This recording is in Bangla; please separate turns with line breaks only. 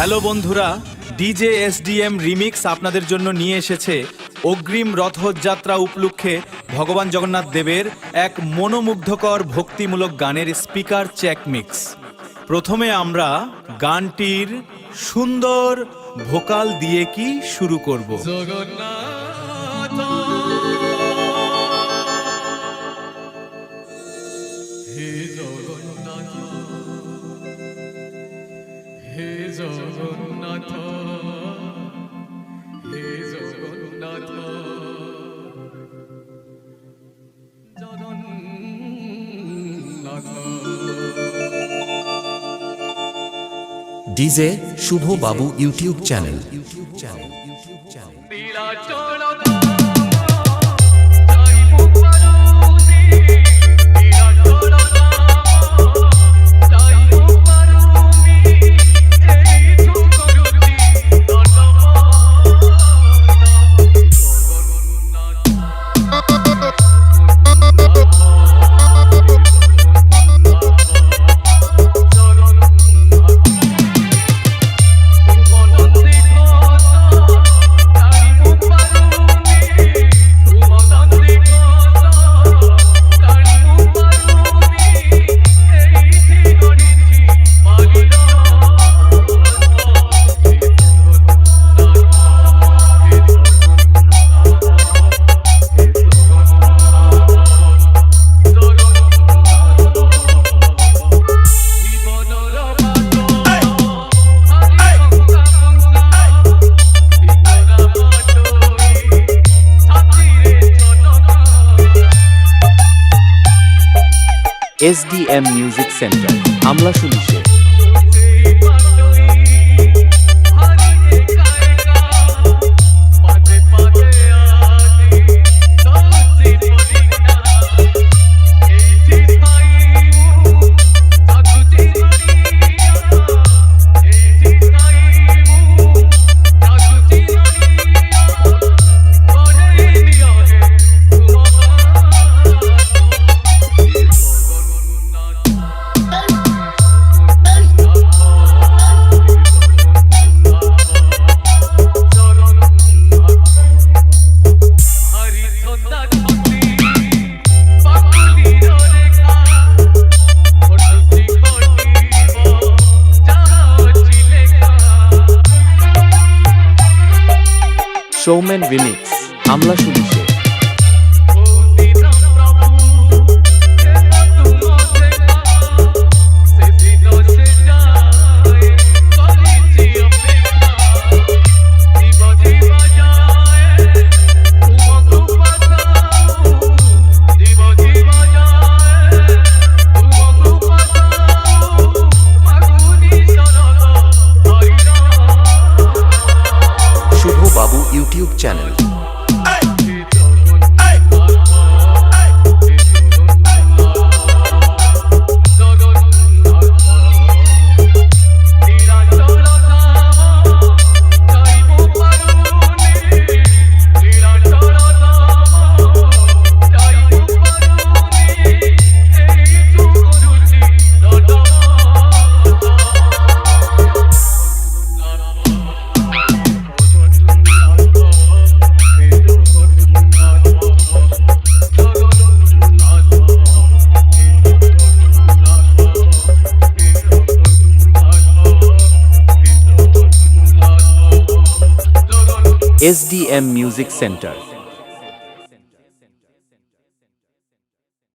হ্যালো বন্ধুরা, ডিজে এসডিএম রিমিক্স আপনাদের জন্য নিয়ে এসেছে অগ্রিম রথযাত্রা উপলক্ষে ভগবান জগন্নাথ দেবের এক মনোমুগ্ধকর ভক্তিমূলক গানের স্পিকার চেক মিক্স। প্রথমে আমরা গানটির সুন্দর ভোকাল দিয়ে কি শুরু করব।
জগন্নাথ হে জগন্নাথ হে জগন্নাথ হে জগন্নাথ জগন্নাথ
ডিজে শুভ বাবু YouTube channel.
SDM music centre, আমলা শুলিশে। শোম্যান রিমিক্স, আমলা শুলিশে। শুভ বাবু YouTube channel. SDM music centre.